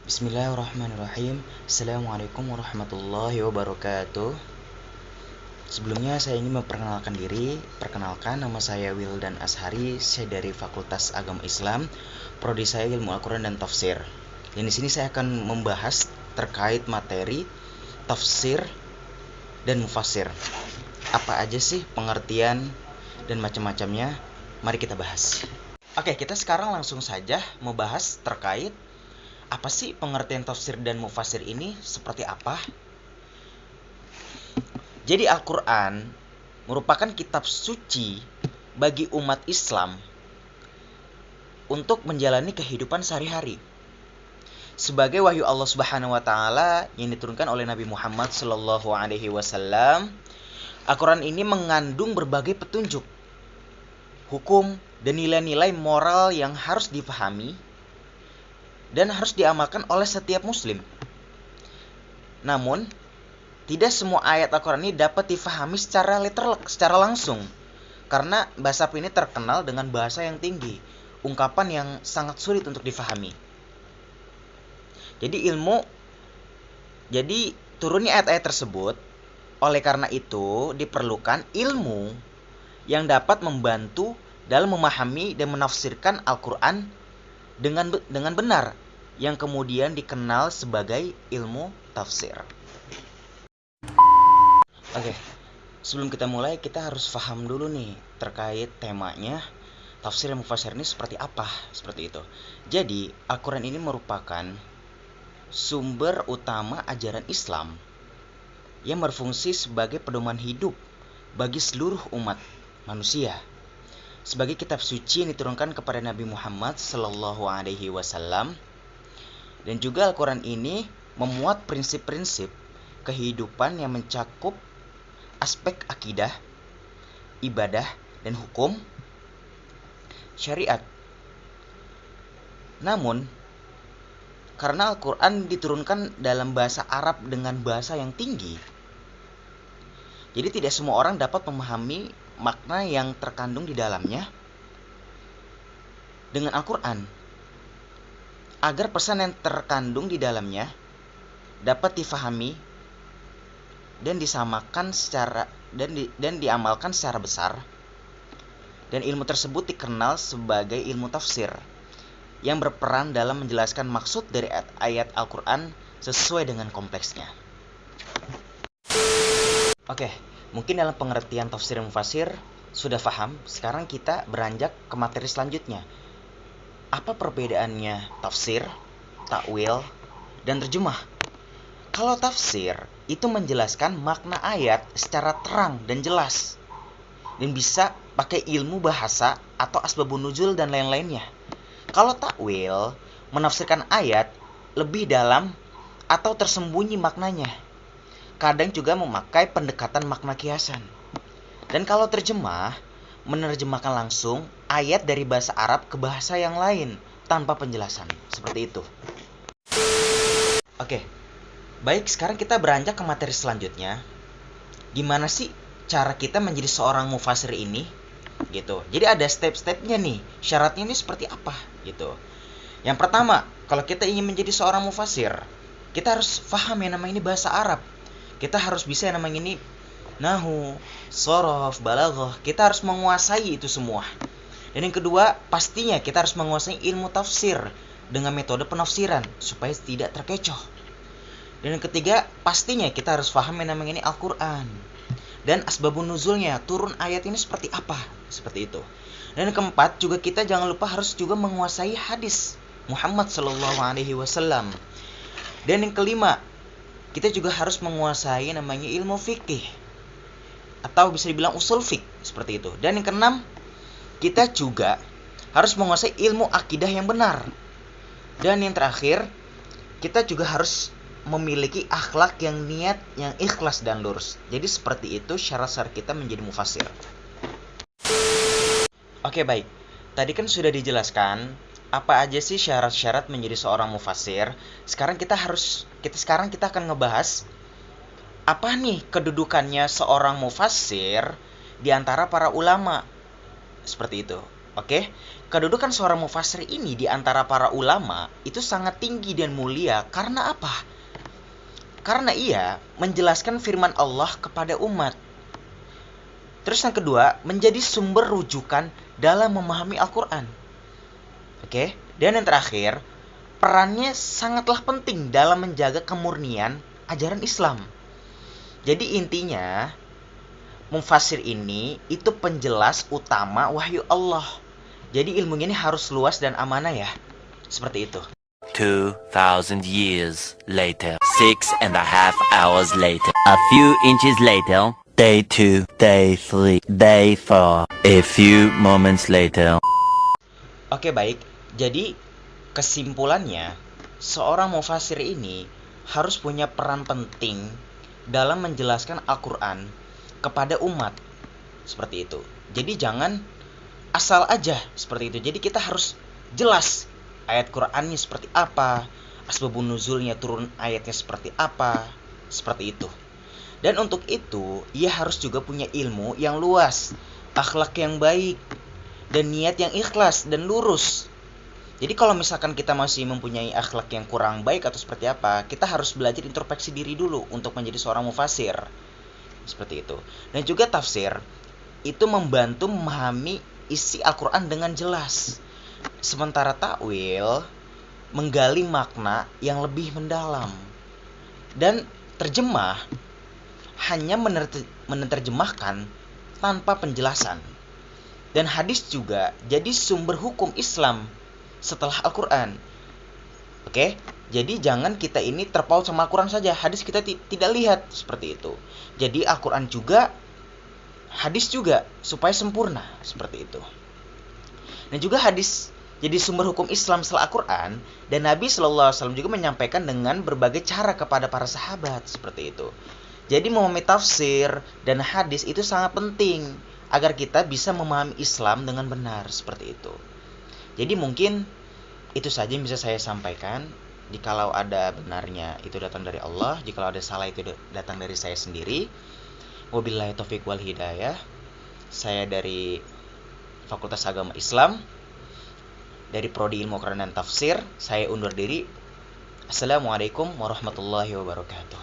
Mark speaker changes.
Speaker 1: Bismillahirrahmanirrahim. Assalamualaikum warahmatullahi wabarakatuh. Sebelumnya saya ingin memperkenalkan diri. Perkenalkan, nama saya Wildan Ashari. Saya dari Fakultas Agama Islam. Prodi saya Ilmu Al-Quran dan Tafsir. Dan di sini saya akan membahas terkait materi tafsir dan mufassir. Apa aja sih pengertian dan macam-macamnya? Mari kita bahas. Oke, kita sekarang langsung saja membahas terkait apa sih pengertian tafsir dan mufassir ini, seperti apa? Jadi Al-Quran merupakan kitab suci bagi umat Islam untuk menjalani kehidupan sehari-hari. Sebagai wahyu Allah Subhanahu wa taala yang diturunkan oleh Nabi Muhammad sallallahu alaihi wasallam, Al-Quran ini mengandung berbagai petunjuk, hukum, dan nilai-nilai moral yang harus dipahami dan harus diamalkan oleh setiap muslim. Namun, tidak semua ayat Al-Quran ini dapat difahami secara literal, secara langsung. Karena bahasa Arab ini terkenal dengan bahasa yang tinggi, ungkapan yang sangat sulit untuk difahami. Jadi turunnya ayat-ayat tersebut, oleh karena itu diperlukan ilmu yang dapat membantu dalam memahami dan menafsirkan Al-Quran dengan benar, yang kemudian dikenal sebagai ilmu tafsir. Oke, sebelum kita mulai, kita harus paham dulu nih terkait temanya tafsir dan mufassir ini seperti apa, seperti itu. Jadi, Al-Quran ini merupakan sumber utama ajaran Islam yang berfungsi sebagai pedoman hidup bagi seluruh umat manusia. Sebagai kitab suci yang diturunkan kepada Nabi Muhammad sallallahu alaihi wasallam, dan juga Al-Quran ini memuat prinsip-prinsip kehidupan yang mencakup aspek akidah, ibadah, dan hukum syariat. Namun, karena Al-Quran diturunkan dalam bahasa Arab dengan bahasa yang tinggi, jadi tidak semua orang dapat memahami makna yang terkandung di dalamnya dengan Al-Quran. Agar pesan yang terkandung di dalamnya dapat difahami dan disamakan dan diamalkan secara besar, dan ilmu tersebut dikenal sebagai ilmu tafsir yang berperan dalam menjelaskan maksud dari ayat Al-Quran sesuai dengan kompleksnya. Oke, mungkin dalam pengertian tafsir dan mufassir sudah paham. Sekarang kita beranjak ke materi selanjutnya. Apa perbedaannya tafsir, takwil, dan terjemah? Kalau tafsir itu menjelaskan makna ayat secara terang dan jelas, dan bisa pakai ilmu bahasa atau asbabun nuzul dan lain-lainnya. Kalau takwil menafsirkan ayat lebih dalam atau tersembunyi maknanya. Kadang juga memakai pendekatan makna kiasan. Dan kalau terjemah, menerjemahkan langsung ayat dari bahasa Arab ke bahasa yang lain tanpa penjelasan. Seperti itu. Oke, baik, sekarang kita beranjak ke materi selanjutnya. Gimana sih cara kita menjadi seorang mufassir ini? Gitu. Jadi ada step-stepnya nih. Syaratnya ini seperti apa? Gitu. Yang pertama, kalau kita ingin menjadi seorang mufassir, kita harus paham yang namanya ini bahasa Arab. Kita harus bisa yang namanya ini nahwu, shorof, balaghah. Kita harus menguasai itu semua. Dan yang kedua, pastinya kita harus menguasai ilmu tafsir dengan metode penafsiran supaya tidak terkecoh. Dan yang ketiga, pastinya kita harus paham yang namanya ini Al-Quran dan asbabun nuzulnya, turun ayat ini seperti apa, seperti itu. Dan yang keempat, juga kita jangan lupa harus juga menguasai hadis Muhammad sallallahu alaihi wasallam. Dan yang kelima, kita juga harus menguasai namanya ilmu fikih atau bisa dibilang usul fiqh, seperti itu. Dan yang keenam, kita juga harus menguasai ilmu akidah yang benar. Dan yang terakhir, kita juga harus memiliki akhlak yang niat yang ikhlas dan lurus. Jadi seperti itu syarat-syarat kita menjadi mufassir. Oke, baik. Tadi kan sudah dijelaskan apa aja sih syarat-syarat menjadi seorang mufassir. Sekarang kita akan ngebahas apa nih kedudukannya seorang mufassir di antara para ulama. Seperti itu. Oke. Kedudukan seorang mufassir ini di antara para ulama itu sangat tinggi dan mulia karena apa? Karena ia menjelaskan firman Allah kepada umat. Terus yang kedua, menjadi sumber rujukan dalam memahami Al-Quran. Oke, dan yang terakhir, perannya sangatlah penting dalam menjaga kemurnian ajaran Islam. Jadi intinya, mufassir ini itu penjelas utama wahyu Allah. Jadi ilmunya ini harus luas dan amanah ya. Seperti itu.
Speaker 2: 2,000 years later, 6.5 hours later, a few inches later, day 2, day 3, day 4, a few moments later.
Speaker 1: Oke, baik. Jadi kesimpulannya, seorang mufassir ini harus punya peran penting dalam menjelaskan Al-Quran kepada umat. Seperti itu. Jadi jangan asal aja seperti itu. Jadi kita harus jelas ayat Qur'annya seperti apa, asbabun nuzulnya turun ayatnya seperti apa, seperti itu. Dan untuk itu, ia harus juga punya ilmu yang luas, akhlak yang baik, dan niat yang ikhlas dan lurus. Jadi kalau misalkan kita masih mempunyai akhlak yang kurang baik atau seperti apa, kita harus belajar introspeksi diri dulu untuk menjadi seorang mufassir. Seperti itu. Dan juga tafsir itu membantu memahami isi Al-Quran dengan jelas. Sementara takwil menggali makna yang lebih mendalam. Dan terjemah hanya menerjemahkan tanpa penjelasan. Dan hadis juga jadi sumber hukum Islam setelah Al-Quran. Oke, jadi jangan kita ini terpaut sama Al-Quran saja. Hadis kita tidak lihat seperti itu. Jadi Al-Quran juga, hadis juga, supaya sempurna seperti itu. Dan juga hadis jadi sumber hukum Islam setelah Al-Quran. Dan Nabi SAW juga menyampaikan dengan berbagai cara kepada para sahabat seperti itu. Jadi memahami tafsir dan hadis itu sangat penting agar kita bisa memahami Islam dengan benar seperti itu. Jadi mungkin itu saja yang bisa saya sampaikan. Jikalau ada benarnya itu datang dari Allah, jikalau ada salah itu datang dari saya sendiri. Wabillahi taufiq wal hidayah. Saya dari Fakultas Agama Islam, dari Prodi Ilmu Quran dan Tafsir. Saya undur diri. Assalamualaikum warahmatullahi wabarakatuh.